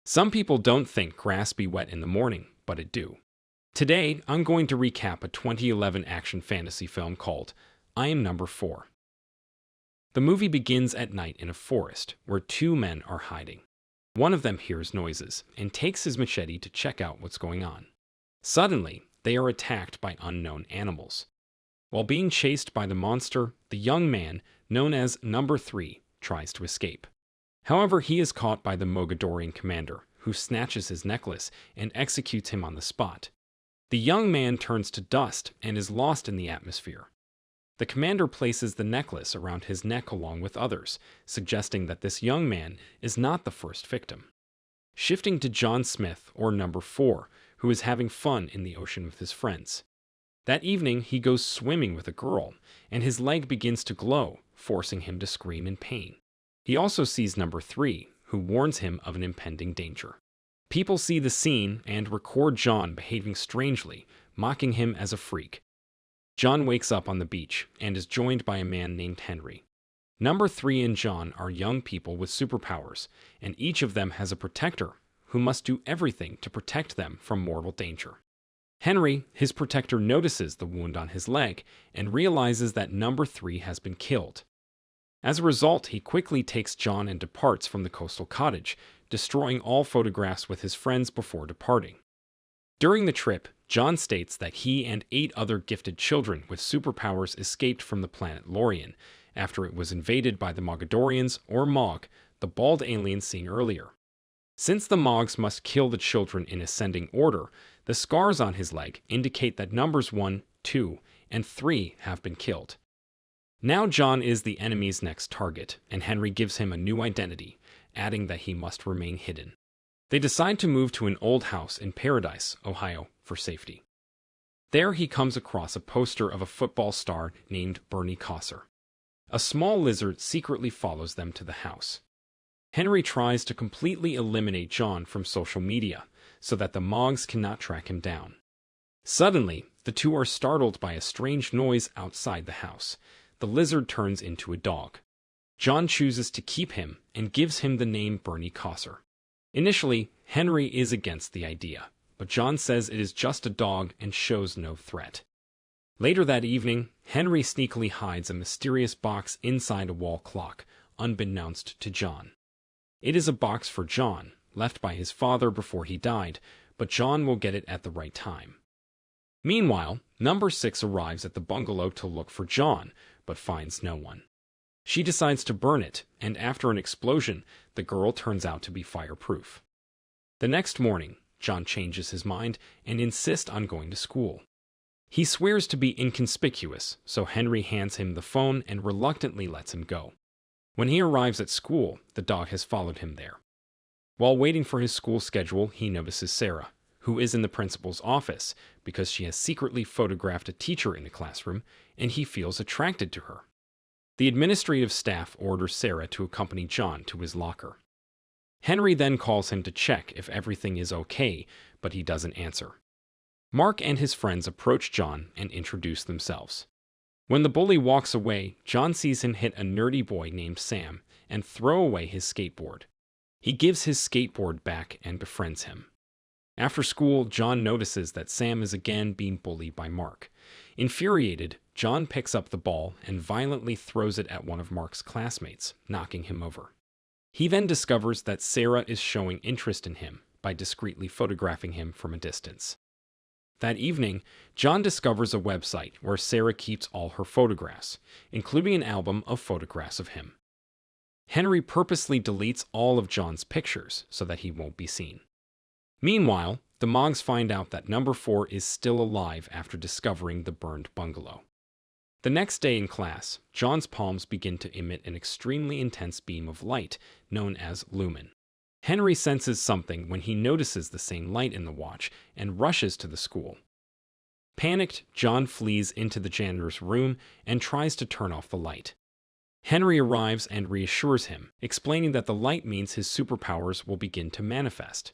Some people don't think grass be wet in the morning, but it do. Today, I'm going to recap a 2011 action fantasy film called I Am Number 4. The movie begins at night in a forest where two men are hiding. One of them hears noises and takes his machete to check out what's going on. Suddenly, they are attacked by unknown animals. While being chased by the monster, the young man, known as Number 3, tries to escape. However, he is caught by the Mogadorian commander, who snatches his necklace and executes him on the spot. The young man turns to dust and is lost in the atmosphere. The commander places the necklace around his neck along with others, suggesting that this young man is not the first victim. Shifting to John Smith, or Number 4, who is having fun in the ocean with his friends. That evening, he goes swimming with a girl, and his leg begins to glow, forcing him to scream in pain. He also sees Number 3, who warns him of an impending danger. People see the scene and record John behaving strangely, mocking him as a freak. John wakes up on the beach and is joined by a man named Henry. Number 3 and John are young people with superpowers, and each of them has a protector who must do everything to protect them from mortal danger. Henry, his protector, notices the wound on his leg and realizes that Number 3 has been killed. As a result, he quickly takes John and departs from the coastal cottage, destroying all photographs with his friends before departing. During the trip, John states that he and 8 other gifted children with superpowers escaped from the planet Lorien after it was invaded by the Mogadorians, or Mog, the bald aliens seen earlier. Since the Mogs must kill the children in ascending order, the scars on his leg indicate that numbers 1, 2, and 3 have been killed. Now John is the enemy's next target, and Henry gives him a new identity, adding that he must remain hidden. They decide to move to an old house in Paradise, Ohio, for safety. There he comes across a poster of a football star named Bernie Kosar. A small lizard secretly follows them to the house. Henry tries to completely eliminate John from social media, so that the Mogs cannot track him down. Suddenly, the two are startled by a strange noise outside the house. The lizard turns into a dog. John chooses to keep him and gives him the name Bernie Kosar. Initially, Henry is against the idea, but John says it is just a dog and shows no threat. Later that evening, Henry sneakily hides a mysterious box inside a wall clock, unbeknownst to John. It is a box for John, left by his father before he died, but John will get it at the right time. Meanwhile, Number 6 arrives at the bungalow to look for John, but finds no one. She decides to burn it, and after an explosion, the girl turns out to be fireproof. The next morning, John changes his mind and insists on going to school. He swears to be inconspicuous, so Henry hands him the phone and reluctantly lets him go. When he arrives at school, the dog has followed him there. While waiting for his school schedule, he notices Sarah, who is in the principal's office because she has secretly photographed a teacher in the classroom, and he feels attracted to her. The administrative staff orders Sarah to accompany John to his locker. Henry then calls him to check if everything is okay, but he doesn't answer. Mark and his friends approach John and introduce themselves. When the bully walks away, John sees him hit a nerdy boy named Sam and throw away his skateboard. He gives his skateboard back and befriends him. After school, John notices that Sam is again being bullied by Mark. Infuriated, John picks up the ball and violently throws it at one of Mark's classmates, knocking him over. He then discovers that Sarah is showing interest in him by discreetly photographing him from a distance. That evening, John discovers a website where Sarah keeps all her photographs, including an album of photographs of him. Henry purposely deletes all of John's pictures so that he won't be seen. Meanwhile, the Mogs find out that Number 4 is still alive after discovering the burned bungalow. The next day in class, John's palms begin to emit an extremely intense beam of light known as lumen. Henry senses something when he notices the same light in the watch and rushes to the school. Panicked, John flees into the janitor's room and tries to turn off the light. Henry arrives and reassures him, explaining that the light means his superpowers will begin to manifest.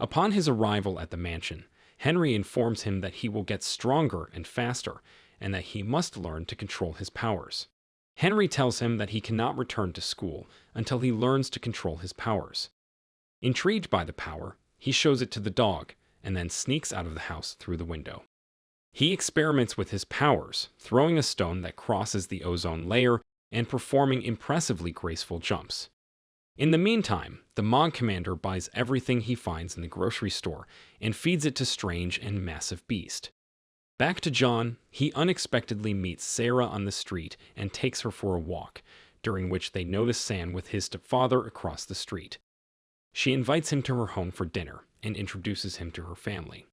Upon his arrival at the mansion, Henry informs him that he will get stronger and faster, and that he must learn to control his powers. Henry tells him that he cannot return to school until he learns to control his powers. Intrigued by the power, he shows it to the dog and then sneaks out of the house through the window. He experiments with his powers, throwing a stone that crosses the ozone layer and performing impressively graceful jumps. In the meantime, the Mog commander buys everything he finds in the grocery store and feeds it to Strange and Massive Beast. Back to John, he unexpectedly meets Sarah on the street and takes her for a walk, during which they notice Sam with his stepfather across the street. She invites him to her home for dinner and introduces him to her family.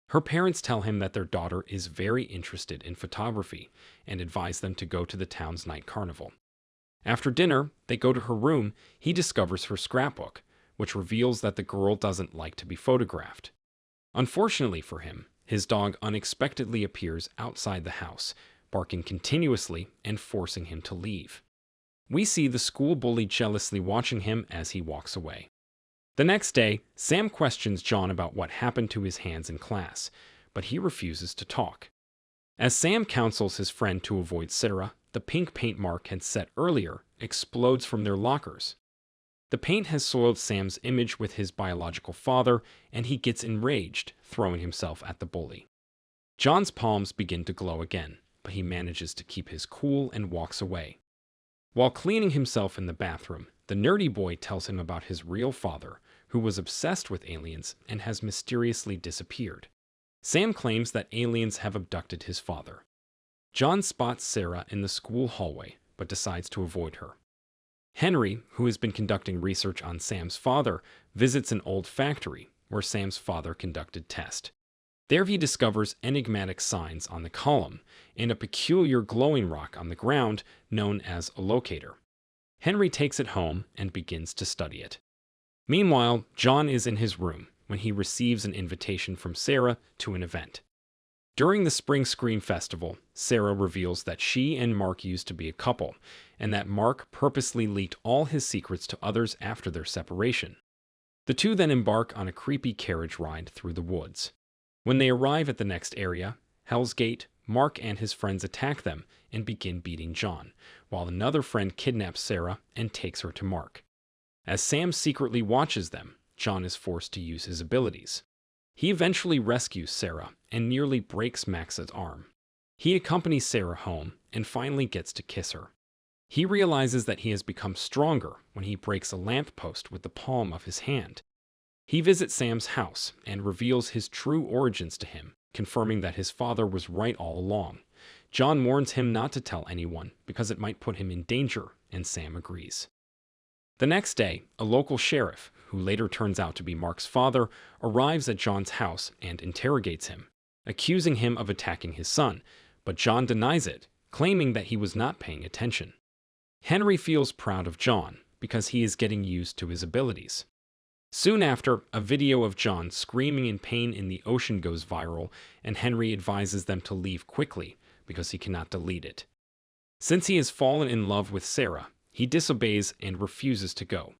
Her parents tell him that their daughter is very interested in photography and advise them to go to the town's night carnival. After dinner, they go to her room. He discovers her scrapbook, which reveals that the girl doesn't like to be photographed. Unfortunately for him, his dog unexpectedly appears outside the house, barking continuously and forcing him to leave. We see the school bully jealously watching him as he walks away. The next day, Sam questions John about what happened to his hands in class, but he refuses to talk. As Sam counsels his friend to avoid Sarah, the pink paint Mark had set earlier explodes from their lockers. The paint has soiled Sam's image with his biological father, and he gets enraged, throwing himself at the bully. John's palms begin to glow again, but he manages to keep his cool and walks away. While cleaning himself in the bathroom, the nerdy boy tells him about his real father, who was obsessed with aliens and has mysteriously disappeared. Sam claims that aliens have abducted his father. John spots Sarah in the school hallway, but decides to avoid her. Henry, who has been conducting research on Sam's father, visits an old factory where Sam's father conducted tests. There he discovers enigmatic signs on the column and a peculiar glowing rock on the ground known as a locator. Henry takes it home and begins to study it. Meanwhile, John is in his room when he receives an invitation from Sarah to an event. During the Spring Scream Festival, Sarah reveals that she and Mark used to be a couple, and that Mark purposely leaked all his secrets to others after their separation. The two then embark on a creepy carriage ride through the woods. When they arrive at the next area, Hell's Gate, Mark and his friends attack them and begin beating John, while another friend kidnaps Sarah and takes her to Mark. As Sam secretly watches them, John is forced to use his abilities. He eventually rescues Sarah and nearly breaks Max's arm. He accompanies Sarah home and finally gets to kiss her. He realizes that he has become stronger when he breaks a lamppost with the palm of his hand. He visits Sam's house and reveals his true origins to him, confirming that his father was right all along. John warns him not to tell anyone because it might put him in danger, and Sam agrees. The next day, a local sheriff, who later turns out to be Mark's father, arrives at John's house and interrogates him, accusing him of attacking his son, but John denies it, claiming that he was not paying attention. Henry feels proud of John because he is getting used to his abilities. Soon after, a video of John screaming in pain in the ocean goes viral, and Henry advises them to leave quickly because he cannot delete it. Since he has fallen in love with Sarah, he disobeys and refuses to go.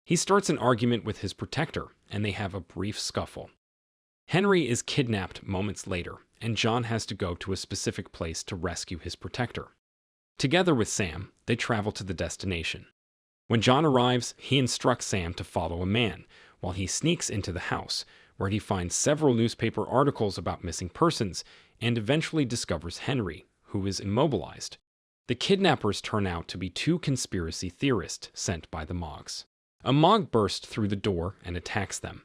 He starts an argument with his protector, and they have a brief scuffle. Henry is kidnapped moments later, and John has to go to a specific place to rescue his protector. Together with Sam, they travel to the destination. When John arrives, he instructs Sam to follow a man, while he sneaks into the house, where he finds several newspaper articles about missing persons, and eventually discovers Henry, who is immobilized. The kidnappers turn out to be two conspiracy theorists sent by the Mogs. A Mog bursts through the door and attacks them.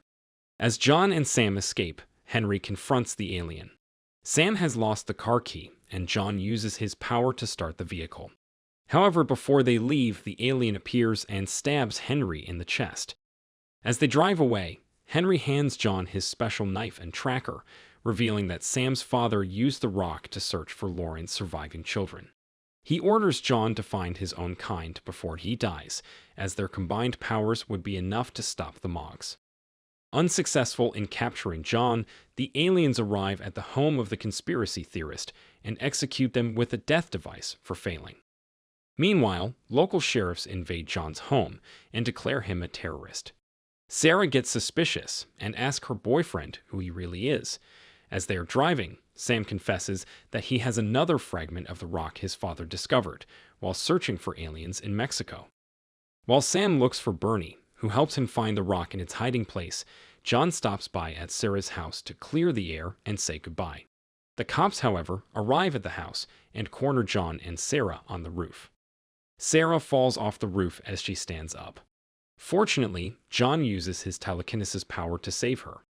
As John and Sam escape, Henry confronts the alien. Sam has lost the car key, and John uses his power to start the vehicle. However, before they leave, the alien appears and stabs Henry in the chest. As they drive away, Henry hands John his special knife and tracker, revealing that Sam's father used the rock to search for Lauren's surviving children. He orders John to find his own kind before he dies, as their combined powers would be enough to stop the Mogs. Unsuccessful in capturing John, the aliens arrive at the home of the conspiracy theorist and execute them with a death device for failing. Meanwhile, local sheriffs invade John's home and declare him a terrorist. Sarah gets suspicious and asks her boyfriend who he really is. As they are driving, Sam confesses that he has another fragment of the rock his father discovered while searching for aliens in Mexico. While Sam looks for Bernie, who helps him find the rock in its hiding place, John stops by at Sarah's house to clear the air and say goodbye. The cops, however, arrive at the house and corner John and Sarah on the roof. Sarah falls off the roof as she stands up. Fortunately, John uses his telekinesis power to save her.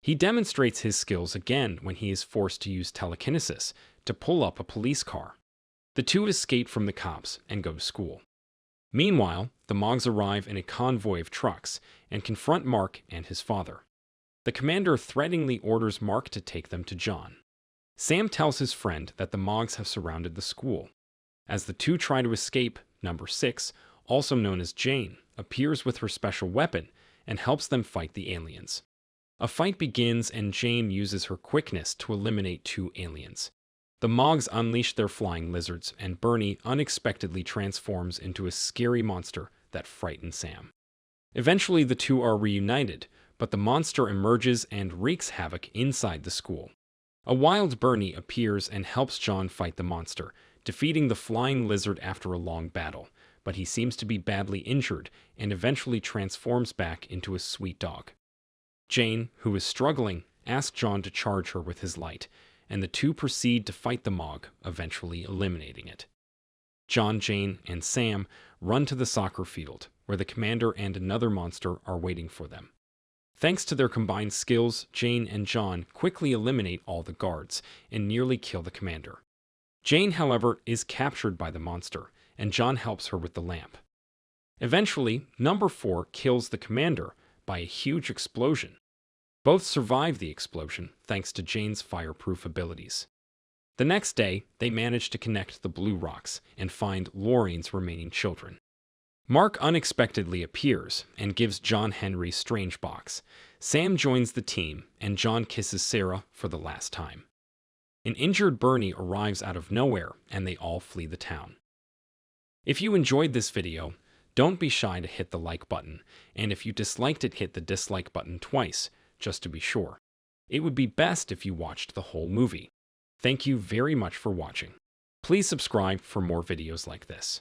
He demonstrates his skills again when he is forced to use telekinesis to pull up a police car. The two escape from the cops and go to school. Meanwhile, the Mogs arrive in a convoy of trucks and confront Mark and his father. The commander threateningly orders Mark to take them to John. Sam tells his friend that the Mogs have surrounded the school. As the two try to escape, Number 6, also known as Jane, appears with her special weapon and helps them fight the aliens. A fight begins and Jane uses her quickness to eliminate 2 aliens. The Mogs unleash their flying lizards, and Bernie unexpectedly transforms into a scary monster that frightens Sam. Eventually, the two are reunited, but the monster emerges and wreaks havoc inside the school. A wild Bernie appears and helps John fight the monster, defeating the flying lizard after a long battle, but he seems to be badly injured and eventually transforms back into a sweet dog. Jane, who is struggling, asks John to charge her with his light, and the two proceed to fight the Mog, eventually eliminating it. John, Jane, and Sam run to the soccer field, where the commander and another monster are waiting for them. Thanks to their combined skills, Jane and John quickly eliminate all the guards and nearly kill the commander. Jane, however, is captured by the monster, and John helps her with the lamp. Eventually, Number 4 kills the commander by a huge explosion. Both survive the explosion thanks to Jane's fireproof abilities. The next day, they manage to connect the Blue Rocks and find Lorraine's remaining children. Mark unexpectedly appears and gives John Henry's strange box. Sam joins the team, and John kisses Sarah for the last time. An injured Bernie arrives out of nowhere, and they all flee the town. If you enjoyed this video, don't be shy to hit the like button, and if you disliked it, hit the dislike button twice, just to be sure. It would be best if you watched the whole movie. Thank you very much for watching. Please subscribe for more videos like this.